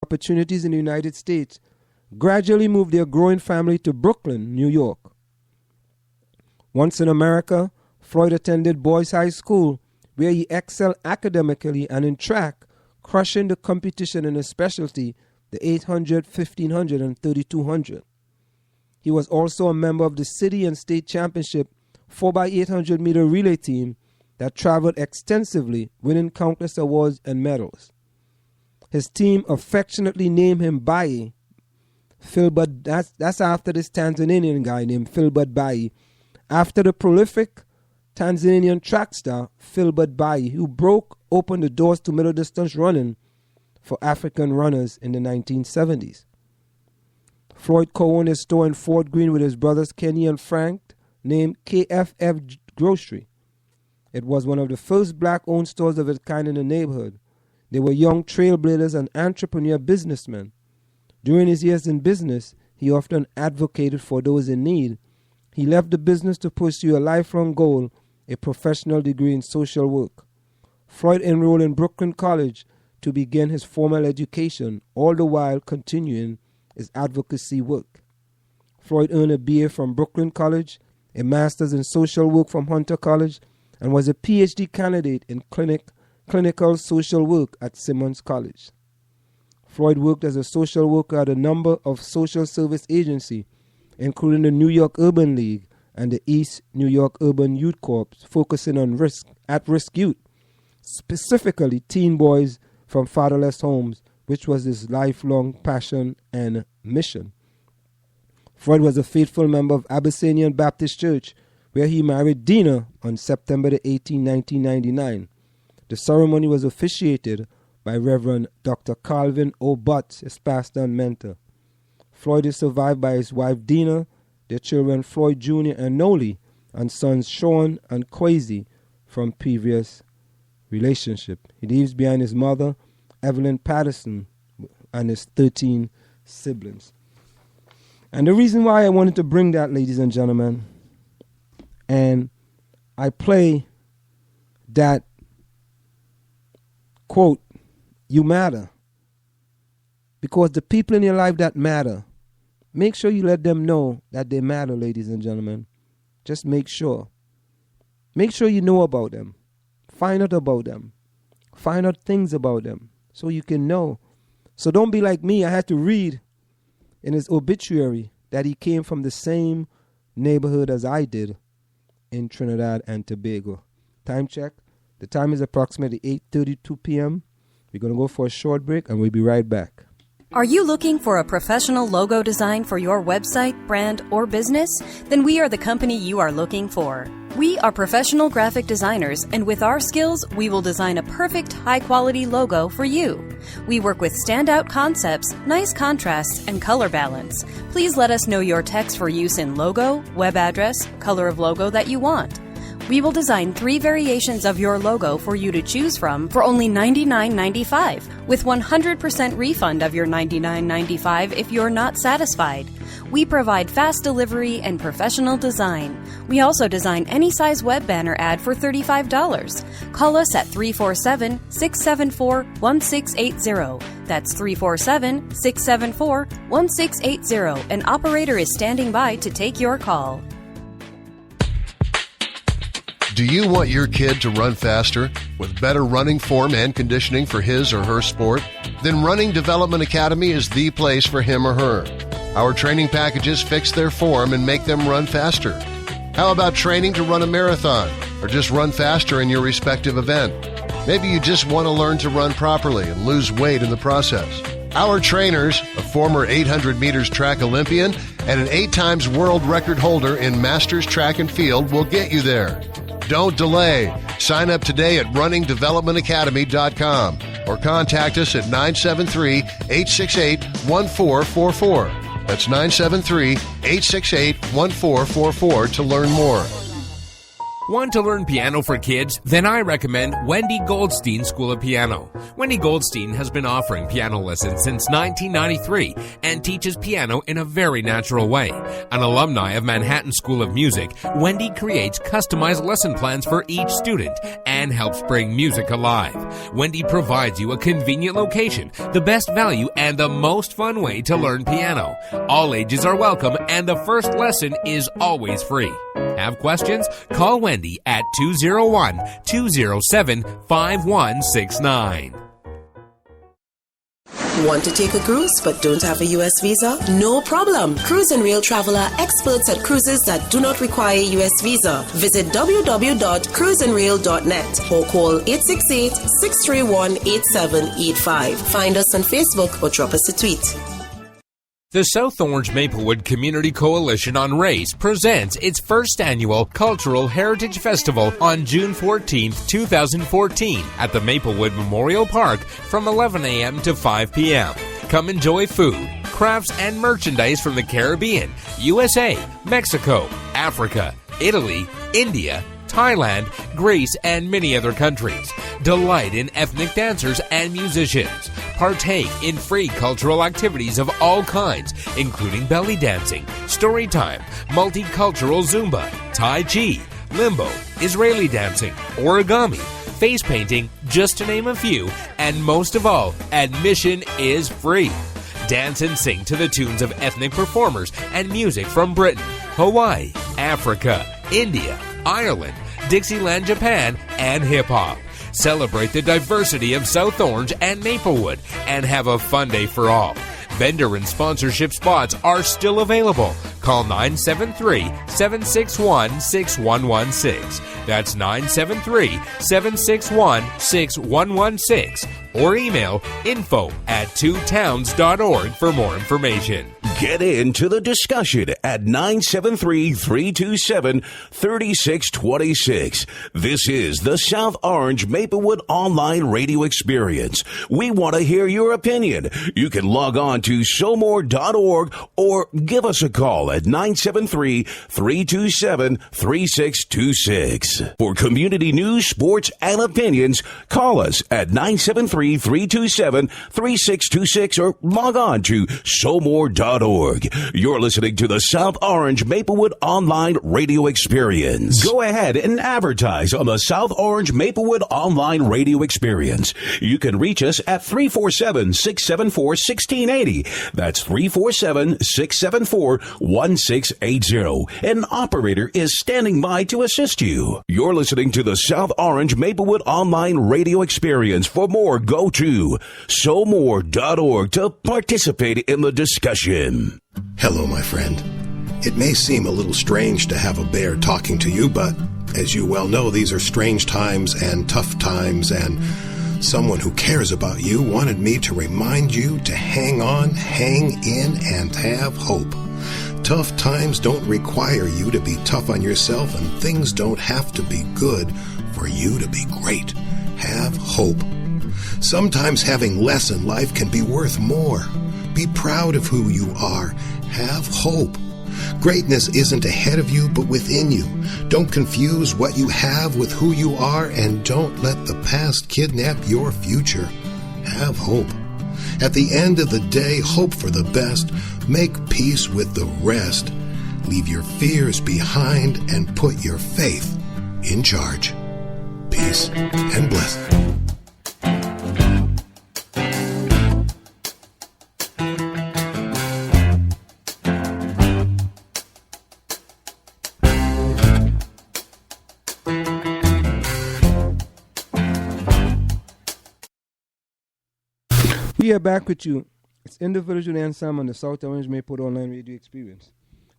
opportunities in the United States, gradually moved their growing family to Brooklyn, New York. Once in America, Floyd attended Boys High School, where he excelled academically and in track, crushing the competition in his specialty, the 800, 1500, and 3200. He was also a member of the city and state championship 4x800 meter relay team that traveled extensively, winning countless awards and medals. His team affectionately named him Bai. Philbud, that's after this Tanzanian guy named Philbud Bai, after the prolific Tanzanian track star Philbud Bai, who broke open the doors to middle distance running for African runners in the 1970s. Floyd co-owned a store in Fort Greene with his brothers Kenny and Frank named KFF Grocery. It was one of the first black-owned stores of its kind in the neighborhood. They were young trailblazers and entrepreneur businessmen. During his years in business, he often advocated for those in need. He left the business to pursue a lifelong goal, a professional degree in social work. Floyd enrolled in Brooklyn College to begin his formal education, all the while continuing his advocacy work. Floyd earned a BA from Brooklyn College, a master's in social work from Hunter College, and was a PhD candidate in clinical social work at Simmons College. Floyd worked as a social worker at a number of social service agencies, including the New York Urban League and the East New York Urban Youth Corps, focusing on at-risk youth, specifically teen boys from fatherless homes, which was his lifelong passion and mission. Floyd was a faithful member of Abyssinian Baptist Church, where he married Dina on September 18, 1999. The ceremony was officiated by Reverend Dr. Calvin O. Butts, his pastor and mentor. Floyd is survived by his wife Dina, their children Floyd Jr. and Noli, and sons Sean and Kwesi from previous relationship. He leaves behind his mother, Evelyn Patterson, and his 13 siblings. And the reason why I wanted to bring that, ladies and gentlemen, and I play that quote, "You matter," because the people in your life that matter, make sure you let them know that they matter, ladies and gentlemen. Just make sure. Make sure you know about them. Find out about them. Find out things about them so you can know. So don't be like me. I had to read in his obituary that he came from the same neighborhood as I did in Trinidad and Tobago. Time check. The time is approximately 8:32 p.m. We're going to go for a short break and we'll be right back. Are you looking for a professional logo design for your website, brand, or business? Then we are the company you are looking for. We are professional graphic designers, and with our skills, we will design a perfect, high-quality logo for you. We work with standout concepts, nice contrasts, and color balance. Please let us know your text for use in logo, web address, color of logo that you want. We will design 3 variations of your logo for you to choose from for only $99.95, with 100% refund of your $99.95 if you're not satisfied. We provide fast delivery and professional design. We also design any size web banner ad for $35. Call us at 347-674-1680. That's 347-674-1680. An operator is standing by to take your call. Do you want your kid to run faster with better running form and conditioning for his or her sport? Then Running Development Academy is the place for him or her. Our training packages fix their form and make them run faster. How about training to run a marathon or just run faster in your respective event? Maybe you just want to learn to run properly and lose weight in the process. Our trainers, a former 800 meters track Olympian and an 8 times world record holder in Masters Track and Field, will get you there. Don't delay. Sign up today at runningdevelopmentacademy.com or contact us at 973-868-1444. That's 973-868-1444 to learn more. Want to learn piano for kids? Then I recommend Wendy Goldstein School of Piano. Wendy Goldstein has been offering piano lessons since 1993 and teaches piano in a very natural way. An alumni of Manhattan School of Music, Wendy creates customized lesson plans for each student and helps bring music alive. Wendy provides you a convenient location, the best value, and the most fun way to learn piano. All ages are welcome and the first lesson is always free. Have questions? Call Wendy at 201-207-5169. Want to take a cruise but don't have a U.S. visa? No problem. Cruise and Rail Travel are experts at cruises that do not require a U.S. visa. Visit www.cruiseandrail.net or call 868-631-8785. Find us on Facebook or drop us a tweet. The South Orange Maplewood Community Coalition on Race presents its first annual Cultural Heritage Festival on June 14, 2014 at the Maplewood Memorial Park from 11 a.m. to 5 p.m. Come enjoy food, crafts, and merchandise from the Caribbean, USA, Mexico, Africa, Italy, India, Thailand, Greece, and many other countries. Delight in ethnic dancers and musicians. Partake in free cultural activities of all kinds, including belly dancing, story time, multicultural Zumba, Tai Chi, Limbo, Israeli dancing, origami, face painting, just to name a few, and most of all, admission is free. Dance and sing to the tunes of ethnic performers and music from Britain, Hawaii, Africa, India, Ireland, Dixieland, Japan, and hip-hop. Celebrate the diversity of South Orange and Maplewood and have a fun day for all. Vendor and sponsorship spots are still available. Call 973-761-6116. That's 973-761-6116. Or email info@twotowns.org for more information. Get into the discussion at 973-327-3626. This is the South Orange Maplewood Online Radio Experience. We want to hear your opinion. You can log on to somore.org or give us a call at 973-327-3626. For community news, sports, and opinions, call us at 973-327-3626 or log on to somore.org. You're listening to the South Orange Maplewood Online Radio Experience. Go ahead and advertise on the South Orange Maplewood Online Radio Experience. You can reach us at 347-674-1680. That's 347-674-1680. An operator is standing by to assist you. You're listening to the South Orange Maplewood Online Radio Experience. For more, go to somore.org to participate in the discussion. Hello, my friend. It may seem a little strange to have a bear talking to you, but as you well know, these are strange times and tough times, and someone who cares about you wanted me to remind you to hang on, hang in, and have hope. Tough times don't require you to be tough on yourself, and things don't have to be good for you to be great. Have hope. Sometimes having less in life can be worth more. Be proud of who you are. Have hope. Greatness isn't ahead of you, but within you. Don't confuse what you have with who you are, and don't let the past kidnap your future. Have hope. At the end of the day, hope for the best. Make peace with the rest. Leave your fears behind and put your faith in charge. Peace and blessing. We are back with you. It's in the Village with Anselm on the South Orange Maplewood Online Radio Experience.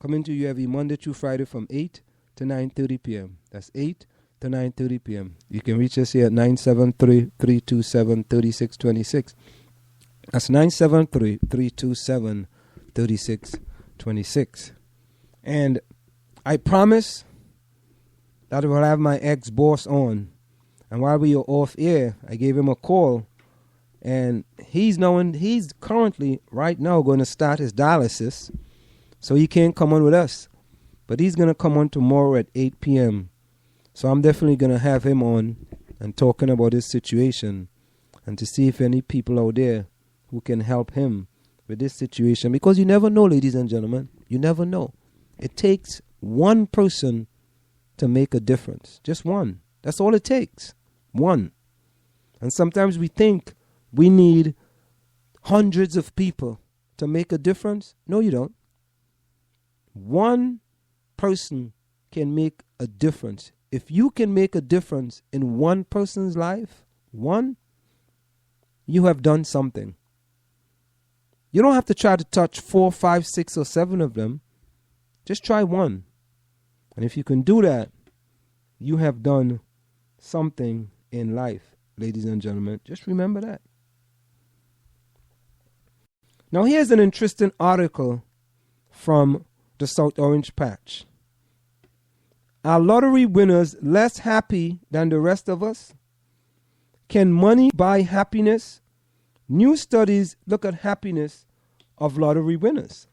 Coming to you every Monday through Friday from 8 to 9:30 p.m. That's 8 to 9:30 p.m. You can reach us here at 973-327-3626. That's 973-327-3626. And I promise that I will have my ex-boss on. And while we were off air, I gave him a call. And he's currently right now going to start his dialysis, so he can't come on with us. But he's going to come on tomorrow at 8 p.m. So I'm definitely going to have him on and talking about his situation and to see if any people out there who can help him with this situation. Because you never know, ladies and gentlemen. You never know. It takes one person to make a difference. Just one. That's all it takes. One. And sometimes we think we need hundreds of people to make a difference. No, you don't. One person can make a difference. If you can make a difference in one person's life, you have done something. You don't have to try to touch 4, 5, 6, or 7 of them. Just try one. And if you can do that, you have done something in life, ladies and gentlemen. Just remember that. Now here's an interesting article from the South Orange Patch. Are lottery winners less happy than the rest of us? Can money buy happiness? New studies look at happiness of lottery winners.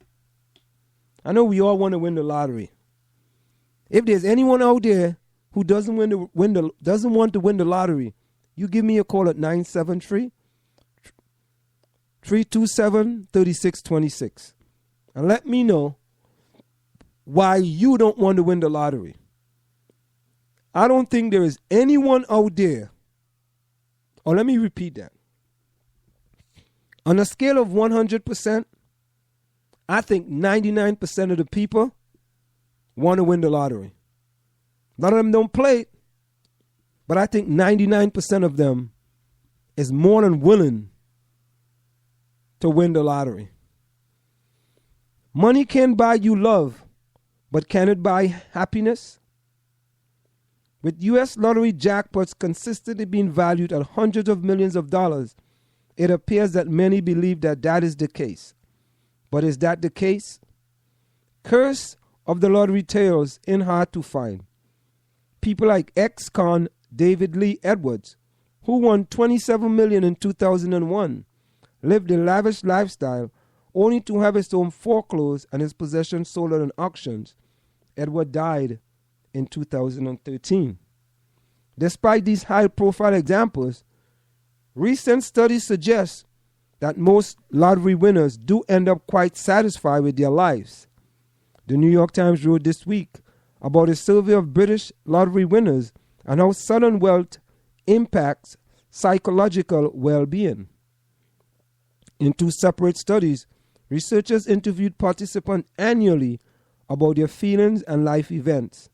I know we all want to win the lottery. If there's anyone out there who doesn't want to win the lottery, you give me a call at 973-327-3626 and let me know why you don't want to win the lottery. I don't think there is anyone out there, or let me repeat that. On a scale of 100%, I think 99% of the people want to win the lottery. A lot of them don't play it, but I think 99% of them is more than willing to win the lottery. Money can buy you love, but can it buy happiness? With U.S. lottery jackpots consistently being valued at hundreds of millions of dollars, it appears that many believe that is the case. But is that the case? Curse of the lottery tales ain't hard to find. People like ex-con David Lee Edwards, who won $27 million in 2001, lived a lavish lifestyle only to have his home foreclosed and his possessions sold at auctions. Edward died in 2013. Despite these high-profile examples, recent studies suggest that most lottery winners do end up quite satisfied with their lives. The New York Times wrote this week about a survey of British lottery winners and how sudden wealth impacts psychological well-being. In 2 separate studies, researchers interviewed participants annually about their feelings and life events.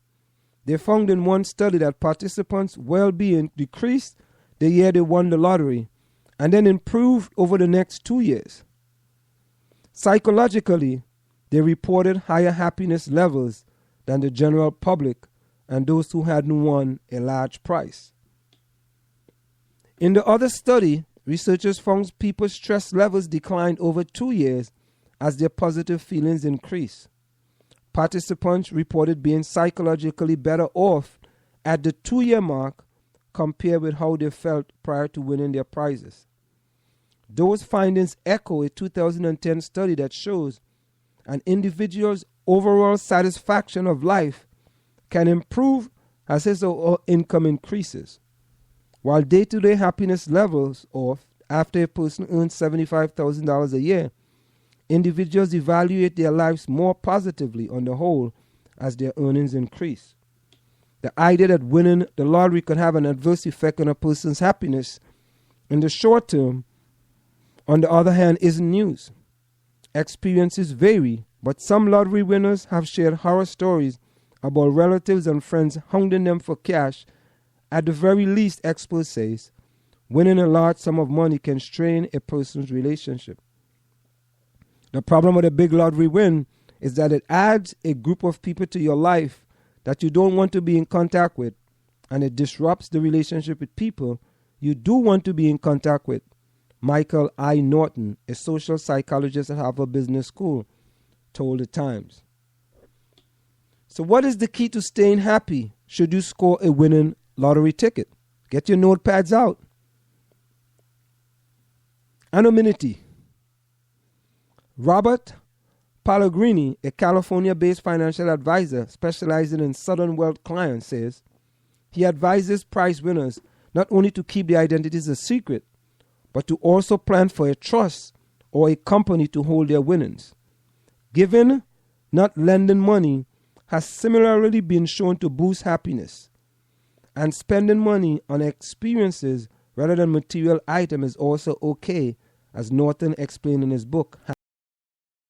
They found in one study that participants' well-being decreased the year they won the lottery and then improved over the next 2 years. Psychologically, they reported higher happiness levels than the general public and those who hadn't won a large prize. In the other study, researchers found people's stress levels declined over 2 years as their positive feelings increased. Participants reported being psychologically better off at the 2-year mark compared with how they felt prior to winning their prizes. Those findings echo a 2010 study that shows an individual's overall satisfaction of life can improve as his or her income increases. While day-to-day happiness levels off after a person earns $75,000 a year, individuals evaluate their lives more positively on the whole as their earnings increase. The idea that winning the lottery could have an adverse effect on a person's happiness in the short term, on the other hand, isn't news. Experiences vary, but some lottery winners have shared horror stories about relatives and friends hounding them for cash. At the very least, experts say, winning a large sum of money can strain a person's relationship. The problem with a big lottery win is that it adds a group of people to your life that you don't want to be in contact with, and it disrupts the relationship with people you do want to be in contact with. Michael I. Norton, a social psychologist at Harvard Business School, told the Times. So what is the key to staying happy should you score a winning lottery ticket? Get your notepads out. Anonymity. Robert Pellegrini, a California-based financial advisor specializing in sudden wealth clients, says, He advises prize winners not only to keep their identities a secret, but to also plan for a trust or a company to hold their winnings. Giving, not lending money, has similarly been shown to boost happiness. And spending money on experiences rather than material items is also okay, as Norton explained in his book.